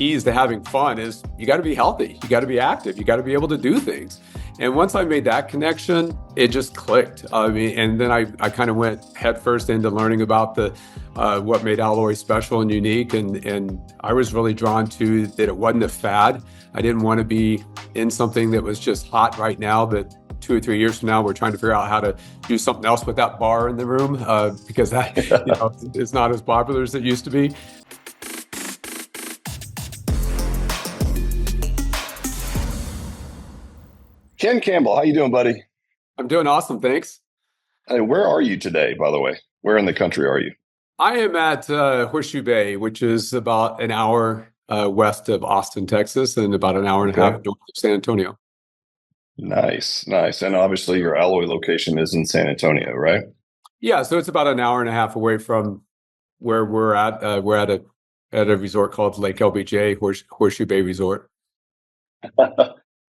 keys to having fun is you got to be healthy, you got to be active, you got to be able to do things. And once I made that connection, it just clicked. And then I kind of went headfirst into learning about the what made Alloy special and unique. And I was really drawn to that it wasn't a fad. I didn't want to be in something that was just hot right now, that 2 or 3 years from now, we're trying to figure out how to do something else with that bar in the room because that it's not as popular as it used to be. Ken Campbell, how you doing, buddy? I'm doing awesome, thanks. Hey, where are you today, by the way? Where in the country are you? I am at Horseshoe Bay, which is about an hour west of Austin, Texas, and about an hour and a half north of San Antonio. Nice. And obviously your Alloy location is in San Antonio, right? Yeah, so it's about an hour and a half away from where we're at. We're at a resort called Lake LBJ, Horseshoe Bay Resort.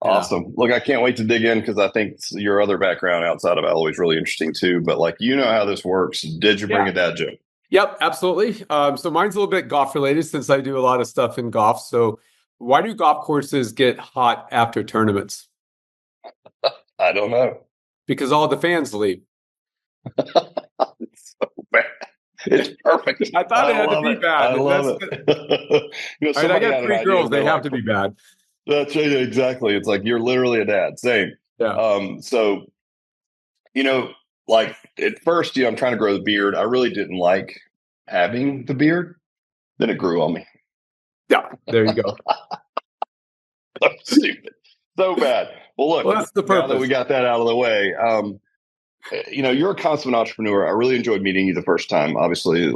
Awesome. Yeah. Look, I can't wait to dig in because I think your other background outside of Alloy is really interesting too. But how this works. Did you bring a dad joke? Yep, absolutely. So mine's a little bit golf related since I do a lot of stuff in golf. So why do golf courses get hot after tournaments? I don't know. Because all the fans leave. It's so bad. It's perfect. I thought it had to be bad. I love it. I got 3 girls. They have to be bad. That's exactly. It's like you're literally a dad. Same. Yeah. So, at first, I'm trying to grow the beard. I really didn't like having the beard. Then it grew on me. Yeah. There you go. So stupid. So bad. Well, look, that's the purpose. Now that we got that out of the way, you're a consummate entrepreneur. I really enjoyed meeting you the first time. Obviously,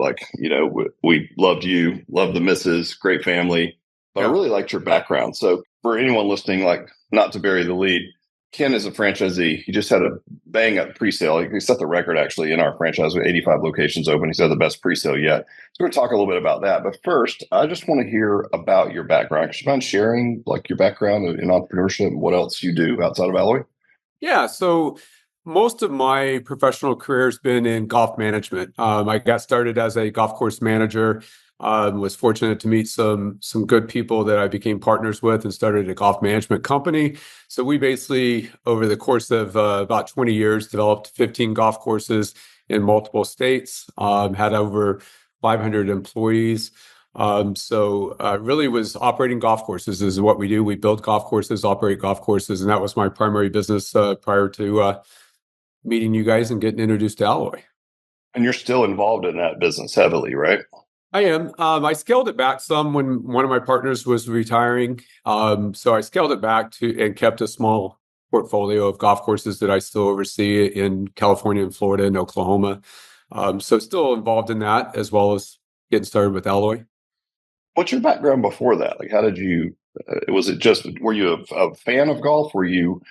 we loved you, loved the missus, great family. But I really liked your background. So for anyone listening, not to bury the lead, Ken is a franchisee. He just had a bang up presale. He set the record actually in our franchise with 85 locations open. He's had the best presale yet. So we're going to talk a little bit about that. But first, I just want to hear about your background. Could you mind sharing your background in entrepreneurship and what else you do outside of Alloy? Yeah. So most of my professional career has been in golf management. I got started as a golf course manager. Was fortunate to meet some good people that I became partners with and started a golf management company. So we basically, over the course of about 20 years, developed 15 golf courses in multiple states, had over 500 employees. So really was operating golf courses is what we do. We build golf courses, operate golf courses, and that was my primary business prior to meeting you guys and getting introduced to Alloy. And you're still involved in that business heavily, right? I am. I scaled it back some when one of my partners was retiring. So I scaled it back and kept a small portfolio of golf courses that I still oversee in California and Florida and Oklahoma. So still involved in that as well as getting started with Alloy. What's your background before that? How did you, were you a fan of golf? Were you,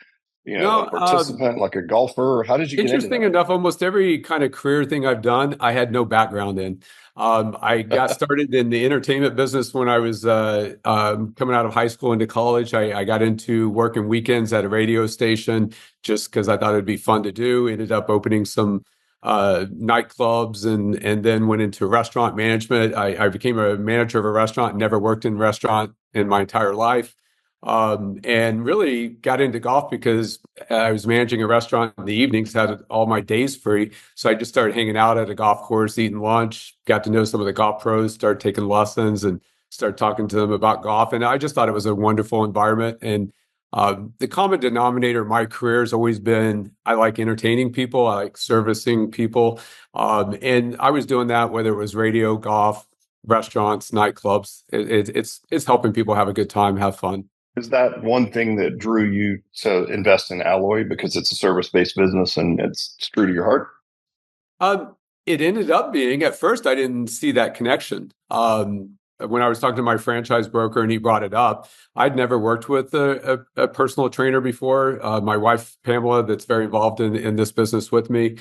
a participant, like a golfer? How did you get into that? Interesting enough, almost every kind of career thing I've done, I had no background in. I got started in the entertainment business when I was coming out of high school into college. I got into working weekends at a radio station just because I thought it'd be fun to do. Ended up opening some nightclubs and then went into restaurant management. I became a manager of a restaurant, never worked in a restaurant in my entire life. And really got into golf because I was managing a restaurant in the evenings, had all my days free. So I just started hanging out at a golf course, eating lunch, got to know some of the golf pros, started taking lessons and started talking to them about golf. And I just thought it was a wonderful environment. And the common denominator in my career has always been, I like entertaining people. I like servicing people. And I was doing that, whether it was radio, golf, restaurants, nightclubs. It's helping people have a good time, have fun. Is that one thing that drew you to invest in Alloy because it's a service-based business and it's true to your heart? It ended up being, at first, I didn't see that connection. When I was talking to my franchise broker and he brought it up, I'd never worked with a personal trainer before. My wife, Pamela, that's very involved in this business with me.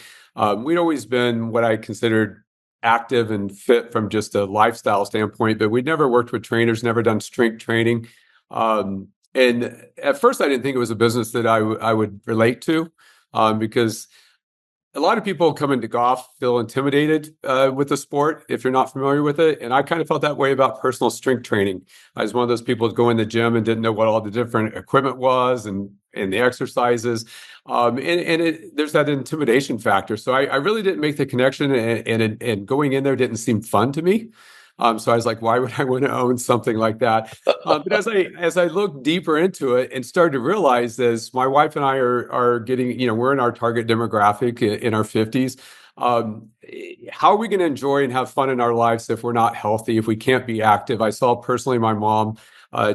We'd always been what I considered active and fit from just a lifestyle standpoint, but we'd never worked with trainers, never done strength training. And at first I didn't think it was a business that I would relate to, because a lot of people come into golf feel intimidated with the sport if you're not familiar with it. And I kind of felt that way about personal strength training. I was one of those people who go in the gym and didn't know what all the different equipment was and the exercises. There's that intimidation factor. So I really didn't make the connection, and going in there didn't seem fun to me. So I was like, why would I want to own something like that? But as I looked deeper into it and started to realize this, my wife and I are getting, we're in our target demographic in our 50s. Um, how are we going to enjoy and have fun in our lives if we're not healthy, if we can't be active? I saw personally my mom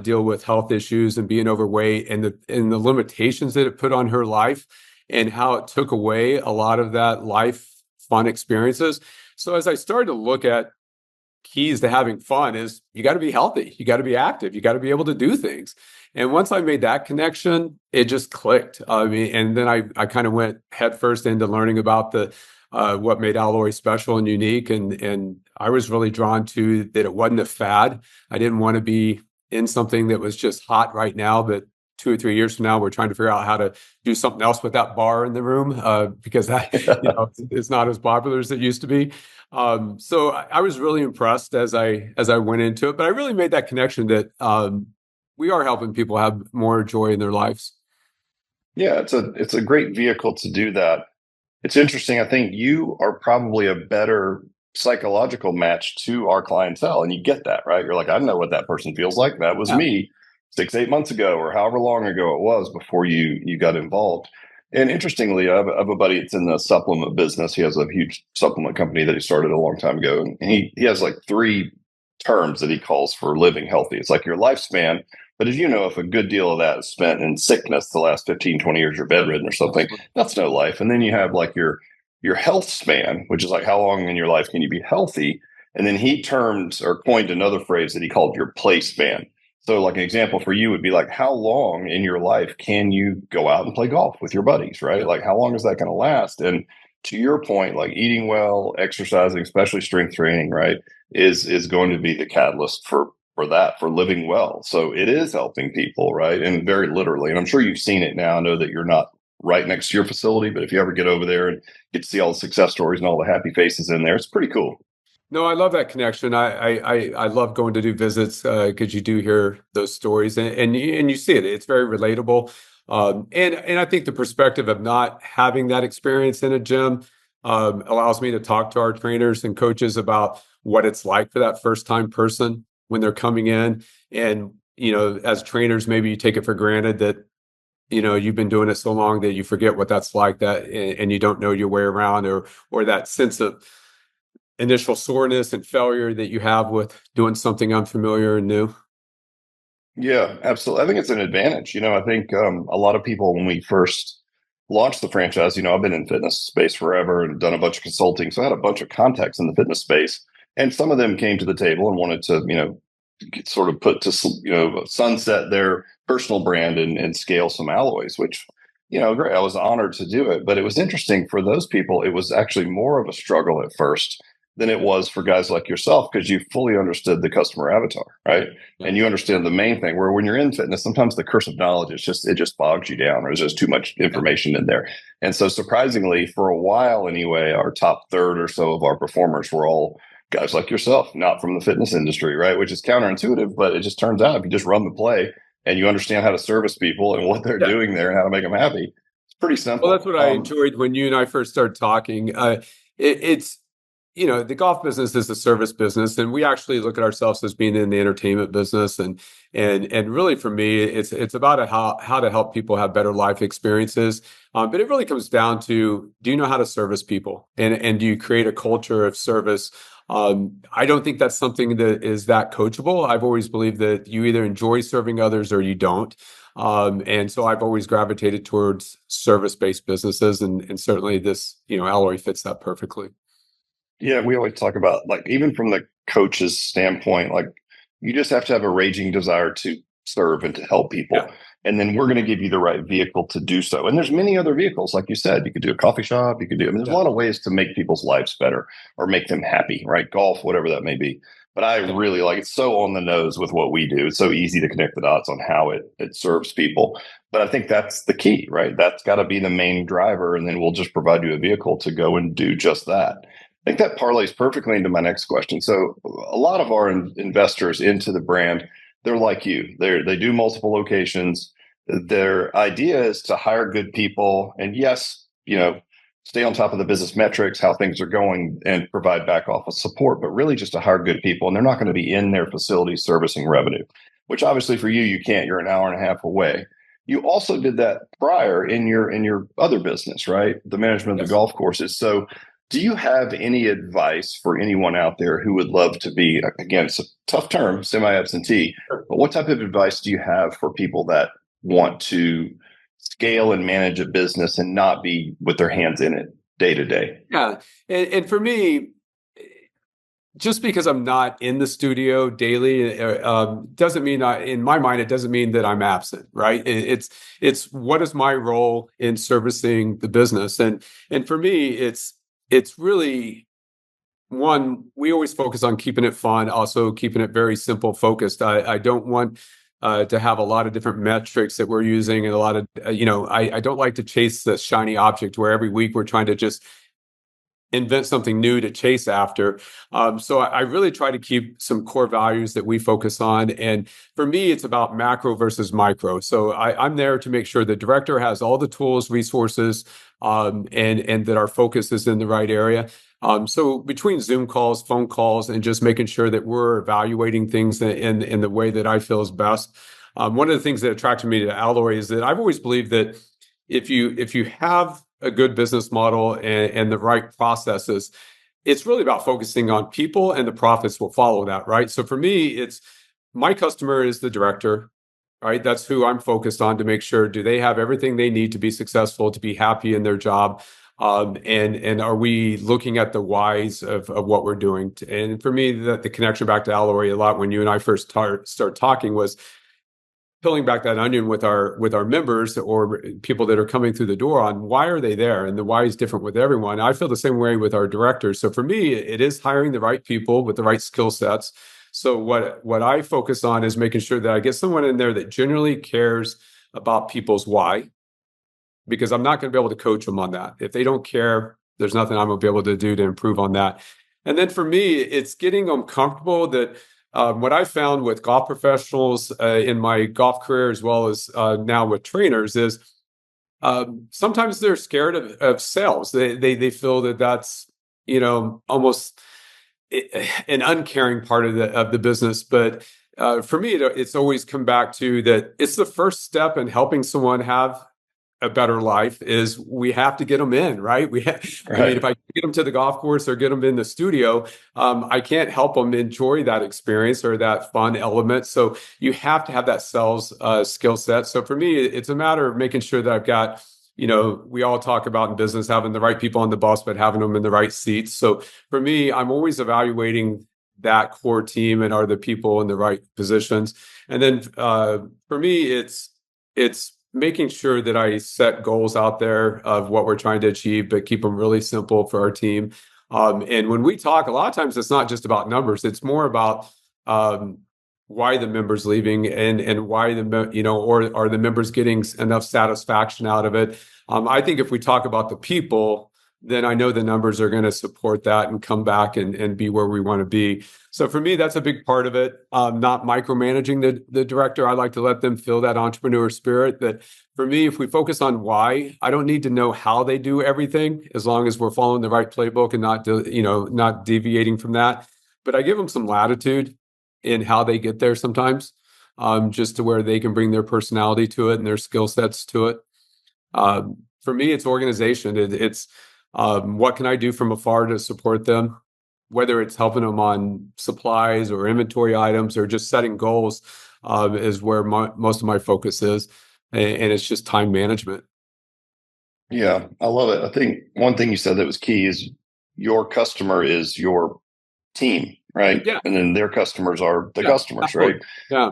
deal with health issues and being overweight, and the limitations that it put on her life, and how it took away a lot of that life fun experiences. So as I started to look at keys to having fun, is you got to be healthy, you got to be active, you got to be able to do things. And once I made that connection, it just clicked. I mean, and then I kind of went headfirst into learning about the what made alloy special and unique, and I was really drawn to that it wasn't a fad. I didn't want to be in something that was just hot right now, but 2 or 3 years from now we're trying to figure out how to do something else with that bar in the room, because that it's not as popular as it used to be. So I was really impressed as I went into it, but I really made that connection that we are helping people have more joy in their lives. Yeah, it's a great vehicle to do that. It's interesting. I think you are probably a better psychological match to our clientele, and you get that, right? You're like, I know what that person feels like. That was Yeah. me 6, 8 months ago, or however long ago it was before you got involved. And interestingly, I have a buddy that's in the supplement business. He has a huge supplement company that he started a long time ago, and he has like three terms that he calls for living healthy. It's like your lifespan. But as you know, if a good deal of that is spent in sickness, the last 15, 20 years, you're bedridden or something, that's no life. And then you have like your health span, which is like how long in your life can you be healthy? And then he termed or coined another phrase that he called your play span. So like an example for you would be like, how long in your life can you go out and play golf with your buddies, right? Yeah. Like how long is that going to last? And to your point, like eating well, exercising, especially strength training, right, is going to be the catalyst for that, for living well. So it is helping people, right? And very literally. And I'm sure you've seen it now. I know that you're not right next to your facility, but if you ever get over there and get to see all the success stories and all the happy faces in there, it's pretty cool. No, I love that connection. I love going to do visits because you do hear those stories, and you see it. It's very relatable, and I think the perspective of not having that experience in a gym allows me to talk to our trainers and coaches about what it's like for that first time person when they're coming in. And as trainers, maybe you take it for granted that you've been doing it so long that you forget what that's like, that and you don't know your way around, or that sense of initial soreness and failure that you have with doing something unfamiliar and new. Yeah, absolutely. I think it's an advantage. I think a lot of people, when we first launched the franchise, I've been in fitness space forever and done a bunch of consulting. So I had a bunch of contacts in the fitness space. And some of them came to the table and wanted to, sort of put to, sunset their personal brand and scale some alloys, which, great. I was honored to do it. But it was interesting for those people. It was actually more of a struggle at first than it was for guys like yourself, because you fully understood the customer avatar, right? Yeah. And you understand the main thing, where when you're in fitness, sometimes the curse of knowledge it just bogs you down, or there's just too much Yeah. information in there. And so surprisingly, for a while anyway, our top third or so of our performers were all guys like yourself, not from the fitness industry, right? Which is counterintuitive, but it just turns out if you just run the play and you understand how to service people and what they're Yeah. doing there and how to make them happy, it's pretty Well, that's simple. what I enjoyed when you and I first started talking. It's the golf business is a service business, and we actually look at ourselves as being in the entertainment business, and really for me, it's about how to help people have better life experiences. But it really comes down to, do you know how to service people, and do you create a culture of service? I don't think that's something that is that coachable. I've always believed that you either enjoy serving others or you don't. And so I've always gravitated towards service-based businesses, and certainly this, alloy fits that perfectly. Yeah, we always talk about, like, even from the coach's standpoint, like, you just have to have a raging desire to serve and to help Yeah. people. And then we're going to give you the right vehicle to do so. And there's many other vehicles, like you said. You could do a coffee shop, there's a Yeah. lot of ways to make people's lives better or make them happy, right? Golf, whatever that may be. But I really like it's so on the nose with what we do. It's so easy to connect the dots on how it serves people. But I think that's the key, right? That's got to be the main driver, and then we'll just provide you a vehicle to go and do just that. I think that parlays perfectly into my next question. So a lot of our investors into the brand, they're like you. They do multiple locations. Their idea is to hire good people, and yes, stay on top of the business metrics, how things are going, and provide back office support, but really just to hire good people. And they're not going to be in their facilities servicing revenue, which obviously for you can't. You're an hour and a half away. You also did that prior in your other business, right? The management of the Yes. golf courses. So do you have any advice for anyone out there who would love to be, again, it's a tough term, semi-absentee, but what type of advice do you have for people that want to scale and manage a business and not be with their hands in it day to day? Yeah. And for me, just because I'm not in the studio daily, doesn't mean in my mind, it doesn't mean that I'm absent, right? It's what is my role in servicing the business? And for me, it's really one, we always focus on keeping it fun, also keeping it very simple focused. I don't want to have a lot of different metrics that we're using and a lot of, I don't like to chase the shiny object where every week we're trying to just invent something new to chase after. So I really try to keep some core values that we focus on. And for me, it's about macro versus micro. So I'm there to make sure the director has all the tools, resources, and that our focus is in the right area. So between Zoom calls, phone calls, and just making sure that we're evaluating things in the way that I feel is best. One of the things that attracted me to Alloy is that I've always believed that if you have a good business model and the right processes, it's really about focusing on people, and the profits will follow that, right? So for me, it's my customer is the director, right? That's who I'm focused on to make sure, do they have everything they need to be successful, to be happy in their job? And are we looking at the whys of what we're doing? And for me, the connection back to Alloy a lot when you and I first start talking was peeling back that onion with our members or people that are coming through the door on why are they there, and the why is different with everyone. I feel the same way with our directors. So for me, it is hiring the right people with the right skill sets. So what I focus on is making sure that I get someone in there that genuinely cares about people's why, because I'm not going to be able to coach them on that. If they don't care, there's nothing I'm going to be able to do to improve on that. And then for me, it's getting them comfortable that what I found with golf professionals in my golf career, as well as now with trainers, is sometimes they're scared of sales. They feel that that's almost an uncaring part of the business. But for me, it's always come back to that. It's the first step in helping someone have a better life is we have to get them in, right? I mean, if I get them to the golf course or get them in the studio, I can't help them enjoy that experience or that fun element. So you have to have that sales skill set. So for me, it's a matter of making sure that I've got, we all talk about in business, having the right people on the bus, but having them in the right seats. So for me, I'm always evaluating that core team and are the people in the right positions. And then for me, it's making sure that I set goals out there of what we're trying to achieve, but keep them really simple for our team. And when we talk, a lot of times it's not just about numbers. It's more about why the members leaving and why or are the members getting enough satisfaction out of it. I think if we talk about the people, then I know the numbers are going to support that and come back and be where we want to be. So for me, that's a big part of it. Not micromanaging the director. I like to let them feel that entrepreneur spirit. That for me, if we focus on why, I don't need to know how they do everything, as long as we're following the right playbook and not deviating from that. But I give them some latitude in how they get there sometimes, just to where they can bring their personality to it and their skill sets to it. For me, it's organization. It's what can I do from afar to support them, whether it's helping them on supplies or inventory items or just setting goals, is where most of my focus is. And it's just time management. Yeah, I love it. I think one thing you said that was key is your customer is your team, right? Yeah. And then their customers are the Yeah. customers, right? Absolutely. Yeah.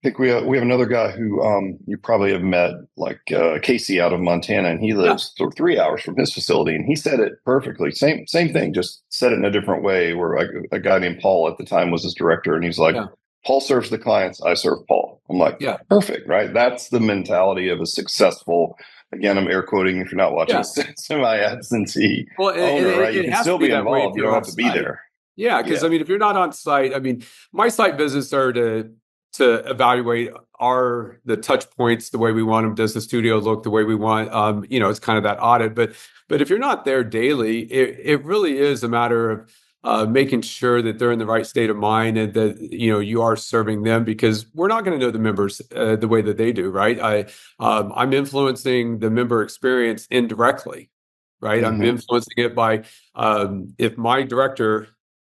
think we have another guy who you probably have met, like Casey out of Montana, and he Yeah, lives 3 hours from his facility, and he said it perfectly. Same thing, just said it in a different way. Where a guy named Paul at the time was his director, and he's like, yeah, Paul serves the clients, I serve Paul. I'm like, yeah, perfect, right? That's the mentality of a successful. Again, I'm air quoting if you're not watching, yeah. semi-absentee Well, owner, right? You it can has to still be be that way if involved. You you're don't on have to be site. there. Yeah, because I Yeah. mean, if you're not on site, I mean, my site visits are to evaluate are the touch points the way we want them. Does the studio look the way we want? It's kind of that audit. But if you're not there daily, it really is a matter of making sure that they're in the right state of mind and that you are serving them because we're not going to know the members the way that they do, right? I'm influencing the member experience indirectly, right? I'm Hmm. influencing it by if my director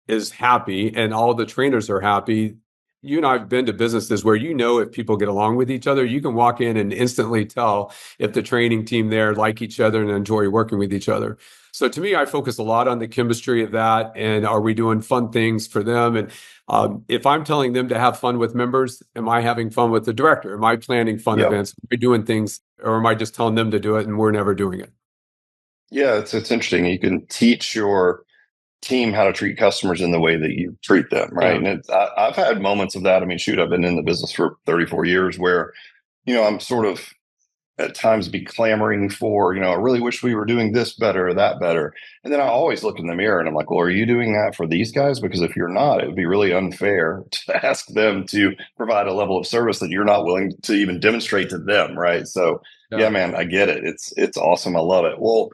is happy and all the trainers are happy. You and I've been to businesses where if people get along with each other. You can walk in and instantly tell if the training team there like each other and enjoy working with each other. So to me, I focus a lot on the chemistry of that, and are we doing fun things for them? And if I'm telling them to have fun with members, am I having fun with the director? Am I planning fun Yeah. events? Am I doing things, or am I just telling them to do it and we're never doing it? Yeah, it's interesting. You can teach your team how to treat customers in the way that you treat them, right? Yeah, And I've had moments of that. I mean, shoot, I've been in the business for 34 years where, I'm sort of at times be clamoring for, I really wish we were doing this better or that better. And then I always look in the mirror and I'm like, well, are you doing that for these guys? Because if you're not, it would be really unfair to ask them to provide a level of service that you're not willing to even demonstrate to them, right? So, yeah, yeah. man, I get it. It's awesome. I love it. Well,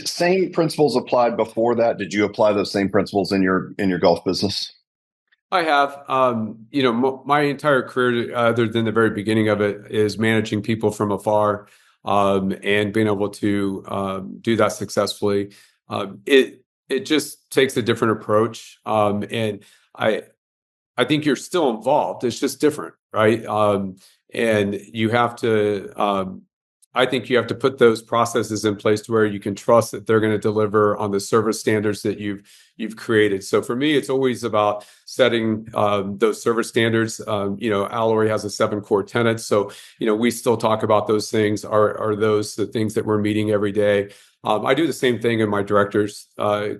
same principles applied before that. Did you apply those same principles in your golf business? I have, my entire career, other than the very beginning of it, is managing people from afar, and being able to do that successfully. It just takes a different approach, and I I think you're still involved. It's just different, right? And you have to. I think you have to put those processes in place to where you can trust that they're going to deliver on the service standards that you've created. So for me, it's always about setting those service standards. Alloy has a 7 core tenets, so we still talk about those things. Are those the things that we're meeting every day? I do the same thing in my directors'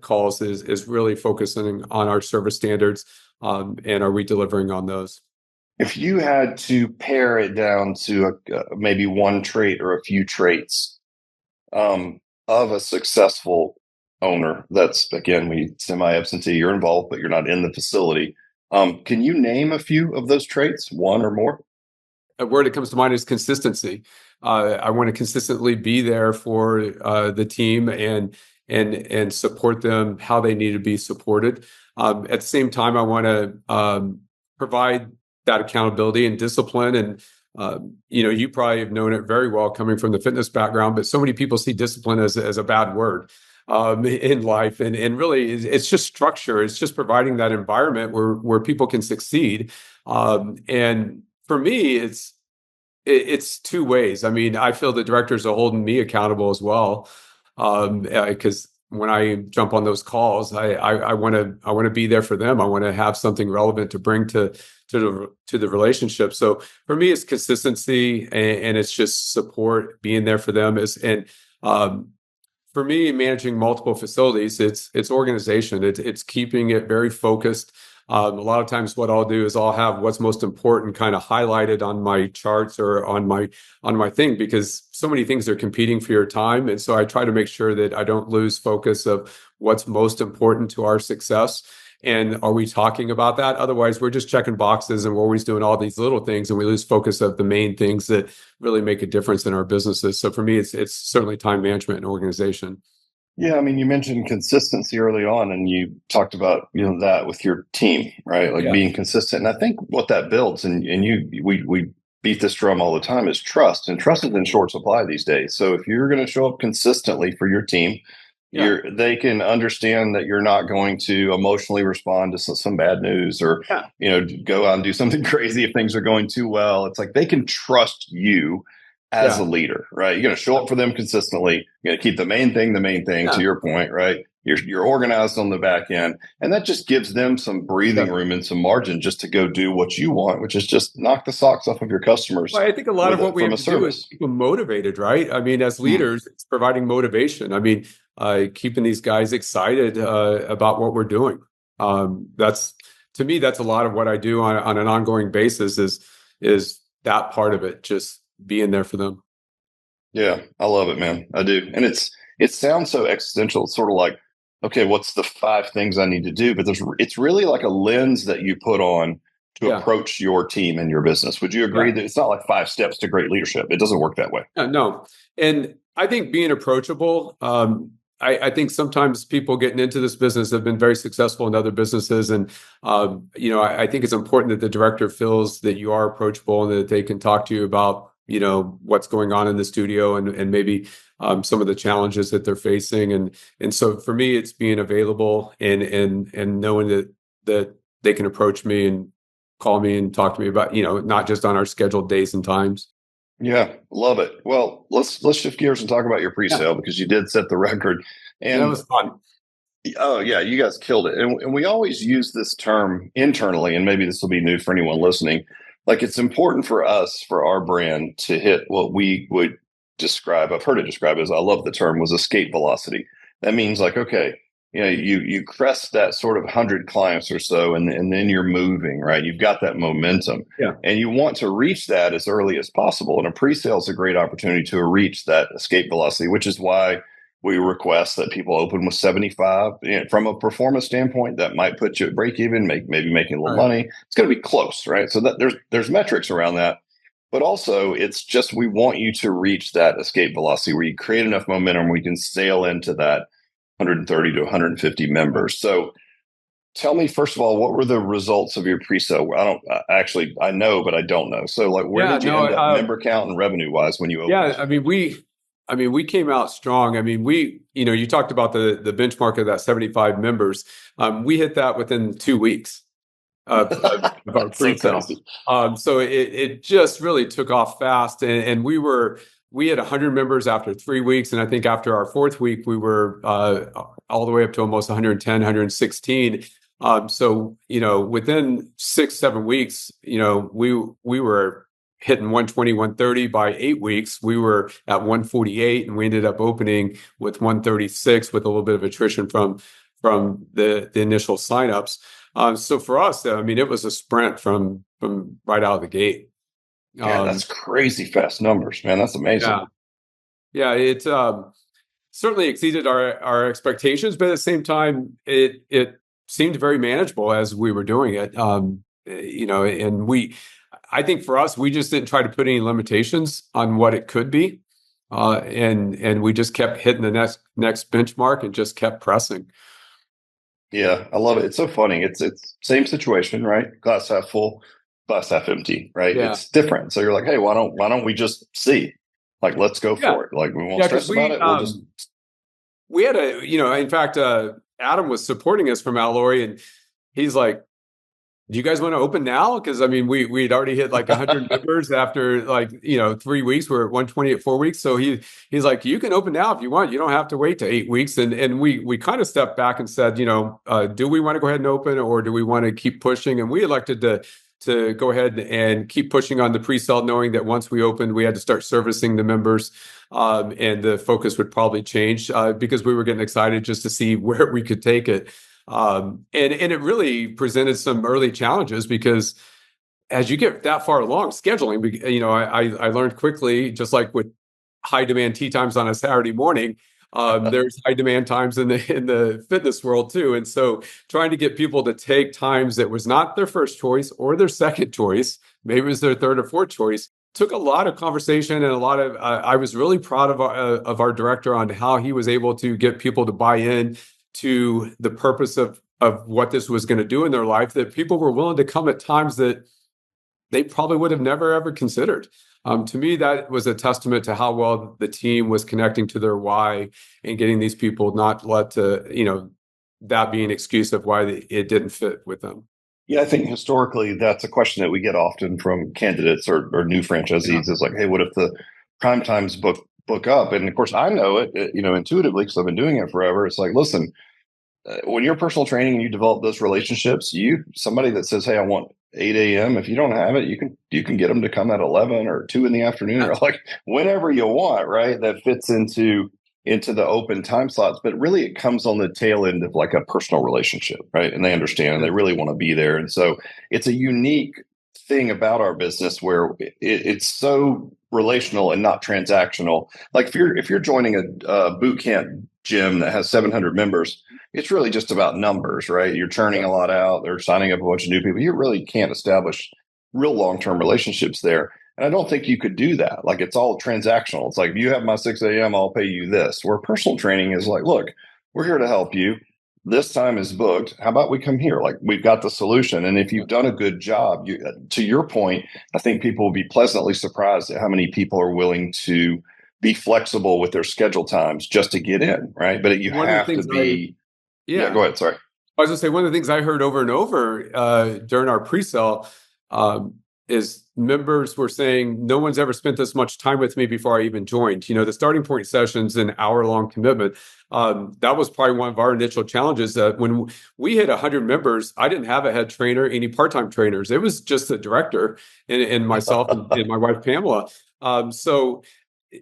calls. Is really focusing on our service standards, and are we delivering on those? If you had to pare it down to maybe one trait or a few traits of a successful owner, that's again, we semi-absentee, you're involved, but you're not in the facility. Can you name a few of those traits, one or more? A word that comes to mind is consistency. I want to consistently be there for the team and support them how they need to be supported. At the same time, I want to provide that accountability and discipline. And you probably have known it very well coming from the fitness background, but so many people see discipline as a bad word in life, and really it's just structure. It's just providing that environment where people can succeed. And for me, it's two ways. I mean, I feel the directors are holding me accountable as well, because when I jump on those calls, I want to be there for them. I want to have something relevant to bring to the relationship. So for me, it's consistency, and it's just support, being there for them. Um, for me, managing multiple facilities, it's organization. It's keeping it very focused. A lot of times, what I'll do is I'll have what's most important kind of highlighted on my charts or on my thing, because so many things are competing for your time, and so I try to make sure that I don't lose focus of what's most important to our success. And are we talking about that? Otherwise, we're just checking boxes and we're always doing all these little things, and we lose focus of the main things that really make a difference in our businesses. So for me, it's certainly time management and organization. Yeah, I mean, you mentioned consistency early on, and you talked about that with your team, right? Like Yeah, being consistent. And I think what that builds, and we beat this drum all the time, is trust, and trust is in short supply these days. So if you're going to show up consistently for your team, yeah, they can understand that you're not going to emotionally respond to some bad news, or yeah, go out and do something crazy if things are going too well. It's like they can trust you as a yeah, leader, right? You're going to show up for them consistently. You're going to keep the main thing, to yeah, your point, right? you're organized on the back end, and that just gives them some breathing Yeah. room and some margin just to go do what you want, which is just knock the socks off of your customers Well, I think a lot of with what it we from have a to do is service. keep them motivated, right? I mean, as Hmm. leaders, it's providing motivation. I mean, keeping these guys excited about what we're doing. That's to me, that's a lot of what I do on an ongoing basis is that part of it, just being there for them. Yeah, I love it, man. I do. And it sounds so existential. It's sort of like, okay, what's the five things I need to do? But it's really like a lens that you put on to Yeah, approach your team and your business. Would you agree yeah. that it's not like 5 steps to great leadership? It doesn't work that way. No. And I think being approachable, I think sometimes people getting into this business have been very successful in other businesses. And, I think it's important that the director feels that you are approachable and that they can talk to you about, what's going on in the studio and maybe some of the challenges that they're facing. And so for me, it's being available and knowing that they can approach me and call me and talk to me about, not just on our scheduled days and times. Yeah, love it. Well, let's shift gears and talk about your Yeah. pre-sale because you did set the record. That And was fun. oh yeah, you guys killed it. And we always use this term internally, and maybe this will be new for anyone listening. Like it's important for us, for our brand, to hit what we would describe. I've heard it described as, I love the term, was escape velocity. That means like, okay, you crest that sort of 100 clients or so, and then you're moving, right? You've got that momentum. Yeah. And you want to reach that as early as possible. And a pre-sale is a great opportunity to reach that escape velocity, which is why we request that people open with 75. From a performance standpoint, that might put you at break even, maybe making a little All right. money. It's going to be close, right? So that there's metrics around that, but also it's just we want you to reach that escape velocity where you create enough momentum where you can sail into that 130 to 150 members. So tell me, first of all, what were the results of your pre-sale? I know, but I don't know. So like, where Yeah, did you no, end up member count and revenue wise when you yeah, opened? I mean, we came out strong. I mean, you talked about the benchmark of that 75 members. We hit that within 2 weeks of our So pre-sale. crazy. So it just really took off fast, and we had 100 members after 3 weeks, and I think after our fourth week, we were all the way up to almost 110, 116. So within 6, 7 weeks, we were hitting 120, 130. By 8 weeks, we were at 148, and we ended up opening with 136 with a little bit of attrition from the initial signups. So for us, I mean, it was a sprint from right out of the gate. Yeah, that's crazy fast numbers, man. That's amazing. Yeah, yeah, it certainly exceeded our expectations, but at the same time, it seemed very manageable as we were doing it. And I think for us, we just didn't try to put any limitations on what it could be, and we just kept hitting the next benchmark and just kept pressing. Yeah, I love it. It's so funny. It's same situation, right? Glass half full, glass half empty, right? Yeah, It's different. So you're like, hey, why don't we just see? Like, let's go yeah, for it. Like, we won't yeah. Because stress about it. We'll just we had in fact, Adam was supporting us from Alloy, and he's like, do you guys want to open now? Because I mean, we'd already hit like 100 members after 3 weeks. We're at 120 at 4 weeks. So he's like, you can open now if you want. You don't have to wait to 8 weeks. And we kind of stepped back and said, do we want to go ahead and open, or do we want to keep pushing? And we elected to go ahead and keep pushing on the pre-sale, knowing that once we opened, we had to start servicing the members, and the focus would probably change because we were getting excited just to see where we could take it. And it really presented some early challenges because as you get that far along scheduling, I learned quickly, just like with high demand tea times on a Saturday morning, there's high demand times in the fitness world too. And so trying to get people to take times that was not their first choice or their second choice, maybe it was their third or fourth choice, took a lot of conversation and a lot of, I was really proud of our director on how he was able to get people to buy in to the purpose of what this was going to do in their life, that people were willing to come at times that they probably would have never ever considered. To me, that was a testament to how well the team was connecting to their why and getting these people not let that be an excuse of why it didn't fit with them. Yeah, I think historically that's a question that we get often from candidates or new Yeah. franchisees is like, hey, what if the prime times book up? And of course, I know it, intuitively because I've been doing it forever. It's like, listen, when you're personal training and you develop those relationships, somebody that says, "Hey, I want 8 a.m." If you don't have it, you can get them to come at 11 or 2 in the afternoon or like whenever you want, right? That fits into the open time slots. But really, it comes on the tail end of like a personal relationship, right? And they understand and they really want to be there. And so it's a unique thing about our business where it's so relational and not transactional. Like if you're joining a boot camp gym that has 700 members, it's really just about numbers, right? You're churning a lot out. They're signing up a bunch of new people. You really can't establish real long-term relationships there. And I don't think you could do that. Like it's all transactional. It's like, you have my 6 a.m., I'll pay you this. Where personal training is like, look, we're here to help you. This time is booked. How about we come here? Like we've got the solution. And if you've done a good job, to your point, I think people will be pleasantly surprised at how many people are willing to be flexible with their schedule times just to get in, right? But you One of the have to things be, yeah, yeah, go ahead. Sorry. I was going to say, one of the things I heard over and over during our pre-sale is members were saying, no one's ever spent this much time with me before I even joined. The starting point session's an hour-long commitment. That was probably one of our initial challenges. When we hit 100 members, I didn't have a head trainer, any part-time trainers. It was just the director and myself and my wife, Pamela. So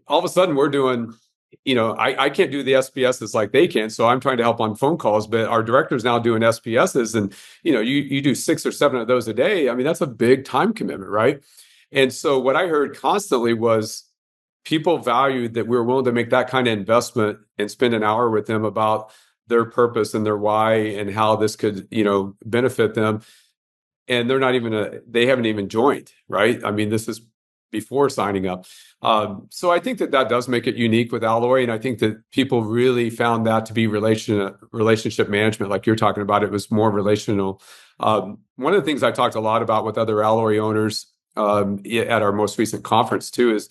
all of a sudden, we're doing I can't do the SPSs like they can. So I'm trying to help on phone calls, but our director's now doing SPSs and, you do 6 or 7 of those a day. I mean, that's a big time commitment, right? And so what I heard constantly was people valued that we were willing to make that kind of investment and spend an hour with them about their purpose and their why and how this could, benefit them. And they haven't even joined, right? I mean, this is before signing up. So I think that does make it unique with Alloy. And I think that people really found that to be relationship management, like you're talking about. It was more relational. One of the things I talked a lot about with other Alloy owners at our most recent conference too, is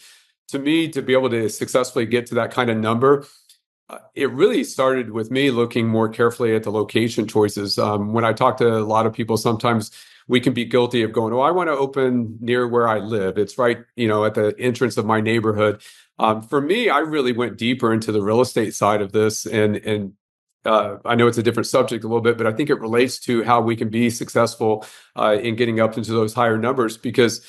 to me, to be able to successfully get to that kind of number, it really started with me looking more carefully at the location choices. When I talk to a lot of people, sometimes we can be guilty of going, "Oh, I want to open near where I live. It's right, at the entrance of my neighborhood." For me, I really went deeper into the real estate side of this, and I know it's a different subject a little bit, but I think it relates to how we can be successful in getting up into those higher numbers. Because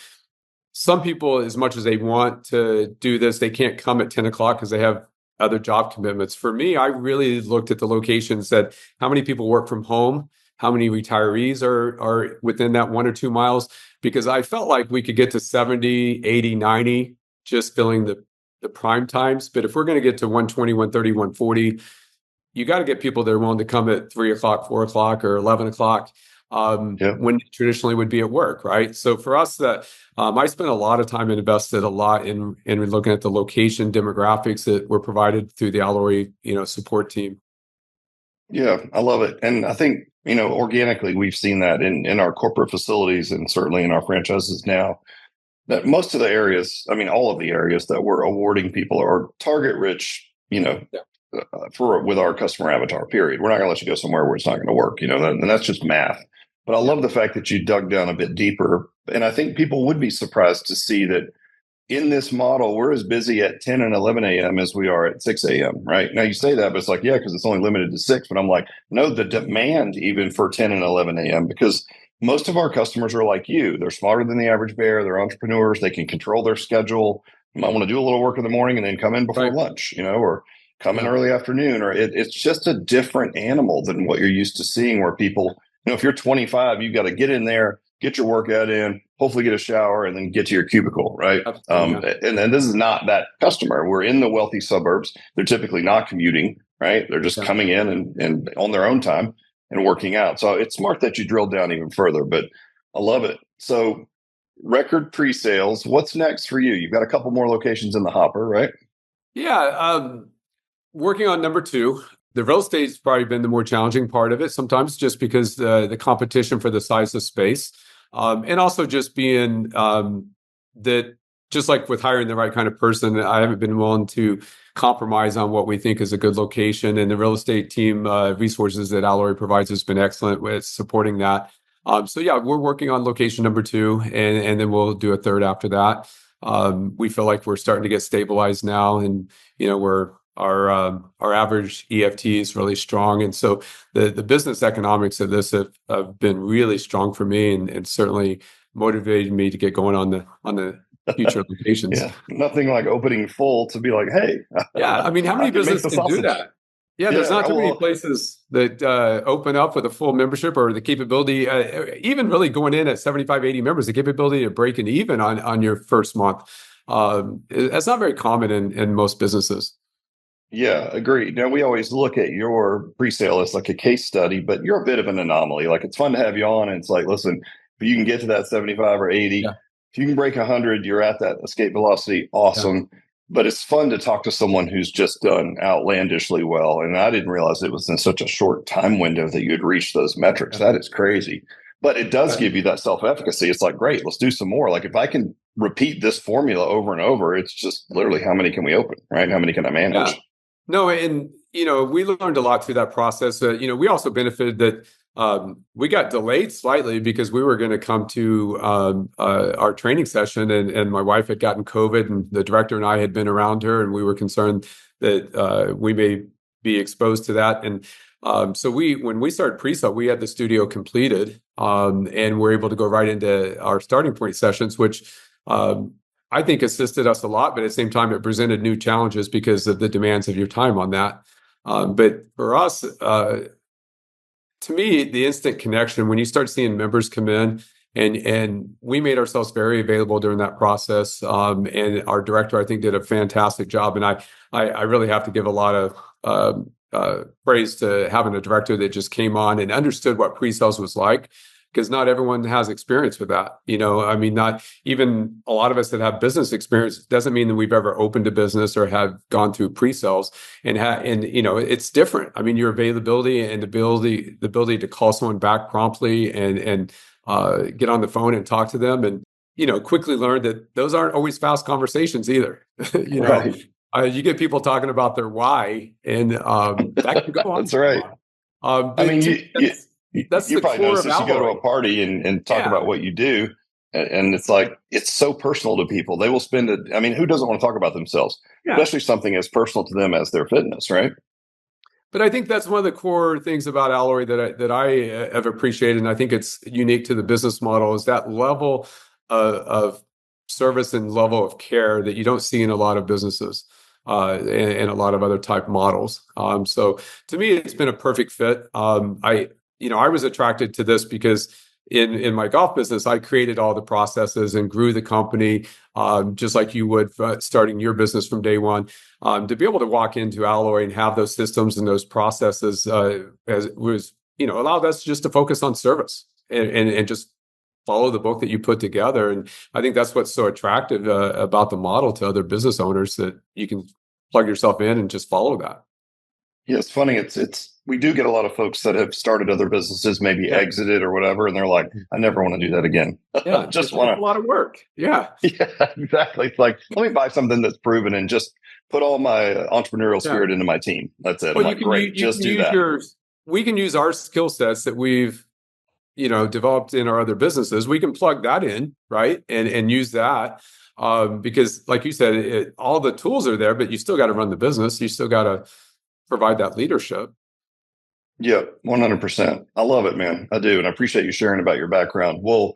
some people, as much as they want to do this, they can't come at 10 o'clock because they have other job commitments. For me, I really looked at the locations, that how many people work from home, how many retirees are within that 1 or 2 miles, because I felt like we could get to 70, 80, 90 just filling the prime times. But if we're going to get to 120, 130, 140, you got to get people that are willing to come at 3 o'clock, 4 o'clock, or 11 o'clock. When traditionally would be at work, right? So for us, that I spent a lot of time and invested a lot in looking at the location demographics that were provided through the Alloy, support team. Yeah, I love it. And I think, organically, we've seen that in our corporate facilities and certainly in our franchises now, that most of the areas, I mean, all of the areas that we're awarding people are target rich, Yeah. with our customer avatar, period. We're not going to let you go somewhere where it's not going to work, and that's just math. But I love the fact that you dug down a bit deeper. And I think people would be surprised to see that in this model, we're as busy at 10 and 11 a.m. as we are at 6 a.m. Right now, you say that, but it's like, yeah, because it's only limited to 6. But I'm like, no, the demand even for 10 and 11 a.m. because most of our customers are like you. They're smarter than the average bear. They're entrepreneurs. They can control their schedule. You might want to do a little work in the morning and then come in before Right. lunch, or come in early afternoon, or it's just a different animal than what you're used to seeing, where people, if you're 25, you've got to get in there, get your workout in, hopefully get a shower, and then get to your cubicle, right? And this is not that customer. We're in the wealthy suburbs. They're typically not commuting, right? They're just coming in and on their own time and working out. So it's smart that you drill down even further, but I love it. So record pre-sales. What's next for you? You've got a couple more locations in the hopper, right? Yeah. Working on number 2. The real estate's probably been the more challenging part of it, sometimes just because the competition for the size of space, and also just being that, just like with hiring the right kind of person, I haven't been willing to compromise on what we think is a good location. And the real estate team resources that Alloy provides has been excellent with supporting that. So yeah, we're working on location number 2, and then we'll do a third after that. We feel like we're starting to get stabilized now, and we're our average EFT is really strong, and so the business economics of this have been really strong for me, and certainly motivated me to get going on the future locations. Yeah, nothing like opening full to be like, hey, Yeah, I mean, how I many can make businesses the can do sausage. that? Yeah, there's Yeah, not too many well, places that open up with a full membership or the capability, even really going in at 75, 80 members, the capability to break an even on your first month. That's not very common in most businesses. yeah, agreed. Now we always look at your pre-sale as like a case study, but you're a bit of an anomaly. Like it's fun to have you on, and it's like, listen, if you can get to that 75 or 80, Yeah, if you can break 100, you're at that escape velocity. yeah, Awesome. But it's fun to talk to someone who's just done outlandishly well. And I didn't realize it was in such a short time window that you'd reach those metrics. yeah. That is crazy. But it does Uh, give you that self-efficacy. It's like, great, let's do some more. Like if I can repeat this formula over and over, it's just literally how many can we open, right? How many can I yeah. manage? No, and we learned a lot through that process. We also benefited that we got delayed slightly because we were going to come to our training session, and my wife had gotten COVID, and the director and I had been around her, and we were concerned that we may be exposed to that. And so when we started pre-sale, we had the studio completed, and we're able to go right into our starting point sessions, which I think assisted us a lot, but at the same time, it presented new challenges because of the demands of your time on that. But for us, to me, the instant connection, when you start seeing members come in, and we made ourselves very available during that process. And our director, I think, did a fantastic job. And I really have to give a lot of praise to having a director that just came on and understood what pre-sales was like, because not everyone has experience with that. I mean, not even a lot of us that have business experience doesn't mean that we've ever opened a business or have gone through pre-sales, and it's different. I mean, your availability and the ability to call someone back promptly and get on the phone and talk to them, and quickly learn that those aren't always fast conversations either. you know Right. you get people talking about their why, and that can go on That's for a right. while. I But mean, to me, that's you the probably core notice of this. You go to Alloy. a party and talk Yeah, about what you do, and it's like it's so personal to people. They will spend it. I mean, who doesn't want to talk about themselves, yeah. especially something as personal to them as their fitness, right? But I think that's one of the core things about Alloy that I have appreciated, and I think it's unique to the business model, is that level of service and level of care that you don't see in a lot of businesses, and a lot of other type models. So to me, it's been a perfect fit. I was attracted to this because in my golf business, I created all the processes and grew the company, just like you would starting your business from day one. To be able to walk into Alloy and have those systems and those processes as was, allowed us just to focus on service and just follow the book that you put together. And I think that's what's so attractive about the model to other business owners, that you can plug yourself in and just follow that. Yeah, it's funny. It's we do get a lot of folks that have started other businesses, maybe Yeah. exited or whatever, and they're like, I never want to do that again. Yeah. Just It's a want lot of work. Yeah. to. Yeah, exactly. It's like let me buy something that's proven and just put all my entrepreneurial Yeah. spirit into my team. That's it. I'm Well, like, great, you just can do use that. we can use our skill sets that we've developed in our other businesses. We can plug that in, right, and use that, because like you said, all the tools are there, but you still got to run the business. You still got to provide that leadership. Yeah, 100%. I love it, man. I do, and I appreciate you sharing about your background. Well,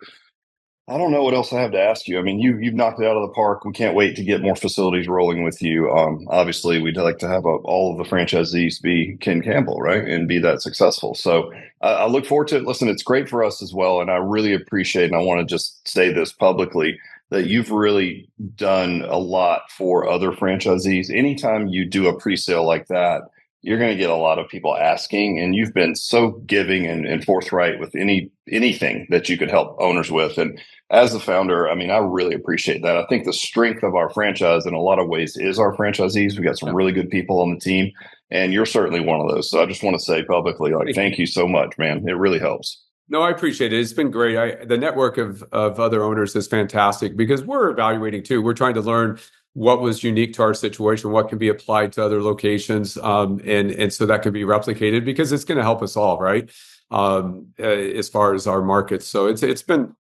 I don't know what else I have to ask you. I mean, you've knocked it out of the park. We can't wait to get more facilities rolling with you. Obviously, we'd like to have all of the franchisees be Ken Campbell, right, and be that successful. So I look forward to it. Listen, it's great for us as well, and I really appreciate. And I want to just say this publicly that you've really done a lot for other franchisees. Anytime you do a pre-sale like that, you're going to get a lot of people asking, and you've been so giving and forthright with anything that you could help owners with. And as the founder, I mean, I really appreciate that. I think the strength of our franchise in a lot of ways is our franchisees. We got some Yeah. really good people on the team, and you're certainly one of those. So I just want to say publicly, like, Thank you. thank you so much, man. It really helps. No, I appreciate it. It's been great. The network of other owners is fantastic, because we're evaluating too. We're trying to learn what was unique to our situation, what can be applied to other locations, and so that can be replicated, because it's going to help us all, right? As far as our markets, so it's been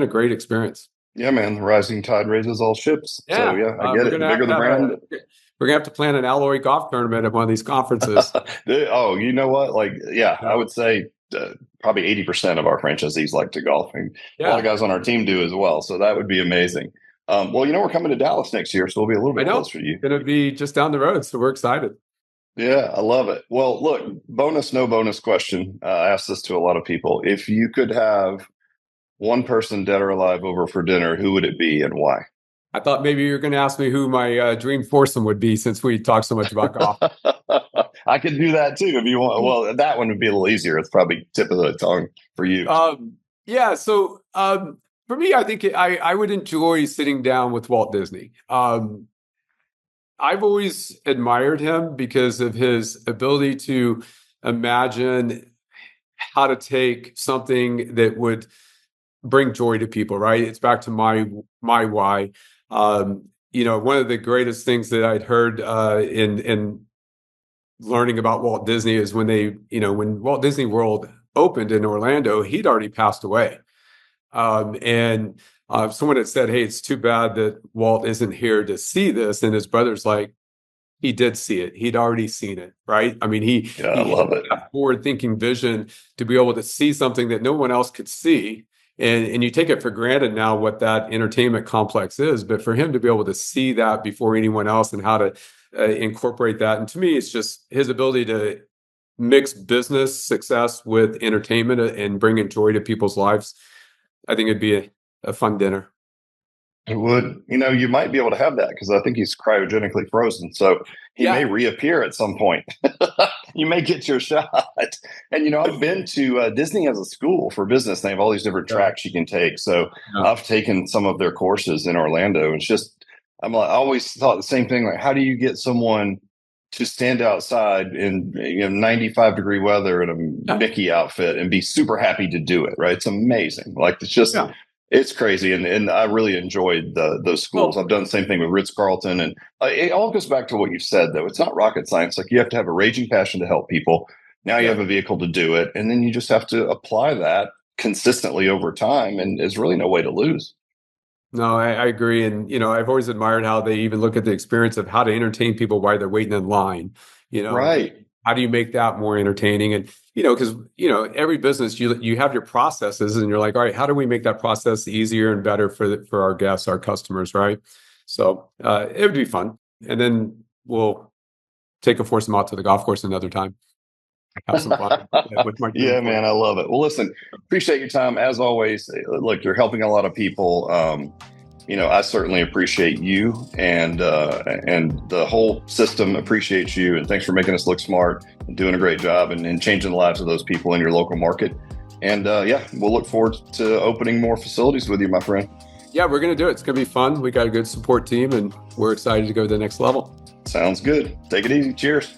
a great experience. Yeah, man. The rising tide raises all ships. So Yeah, yeah, I get we're it. going The to have bigger to the have brand. we're gonna have to plan an alloy golf tournament at one of these conferences. Oh, you know what? Like, yeah, I Yeah. would say probably 80% of our franchisees like to golf, and a lot of Yeah, guys on our team do as well. So that would be amazing. Well, we're coming to Dallas next year, so we'll be a little I bit know. closer to you. Gonna be just down the road, so we're excited. Yeah, I love it. Well, look, bonus, no bonus question. I asked this to a lot of people. If you could have one person, dead or alive, over for dinner, who would it be and why? I thought maybe you were going to ask me who my dream foursome would be since we talked so much about golf. I could do that too if you want. Well, that one would be a little easier. It's probably tip of the tongue for you. Yeah, so for me, I think I would enjoy sitting down with Walt Disney. I've always admired him because of his ability to imagine how to take something that would bring joy to people, right? It's back to my why. One of the greatest things that I'd heard in learning about Walt Disney is when Walt Disney World opened in Orlando, he'd already passed away. And someone had said, "Hey, it's too bad that Walt isn't here to see this." And his brother's like, he did see it. He'd already seen it, right? I mean, Yeah, I he had love it. that forward-thinking vision to be able to see something that no one else could see. And you take it for granted now what that entertainment complex is, but for him to be able to see that before anyone else and how to incorporate that, and to me, it's just his ability to mix business success with entertainment and bringing joy to people's lives. I think it'd be a fun dinner. It would. You might be able to have that because I think he's cryogenically frozen. So he may Yeah, reappear at some point. You may get your shot. And, I've been to Disney as a school for business. They have all these different yeah, tracks you can take. So yeah. I've taken some of their courses in Orlando. It's just, I always thought the same thing. Like, how do you get someone to stand outside in 95-degree weather in a Yeah. Mickey outfit and be super happy to do it? Right. It's amazing. Like, Yeah. it's crazy, and I really enjoyed those schools. Well, I've done the same thing with Ritz Carlton, and it all goes back to what you've said. Though it's not rocket science. Like, you have to have a raging passion to help people. Now you have yeah. a vehicle to do it, and then you just have to apply that consistently over time. And there's really no way to lose. No, I agree. And, I've always admired how they even look at the experience of how to entertain people while they're waiting in line. Right. How do you make that more entertaining? And, because, every business, you have your processes and you're like, all right, how do we make that process easier and better for our guests, our customers, right? So it would be fun. And then we'll take a foursome out to the golf course another time, have some fun with my dream Yeah, foursome. man, I love it. Well, listen, appreciate your time as always. Look, you're helping a lot of people. I certainly appreciate you, and the whole system appreciates you. And thanks for making us look smart and doing a great job and changing the lives of those people in your local market. And yeah, we'll look forward to opening more facilities with you, my friend. Yeah, we're going to do it. It's going to be fun. We got a good support team and we're excited to go to the next level. Sounds good. Take it easy. Cheers.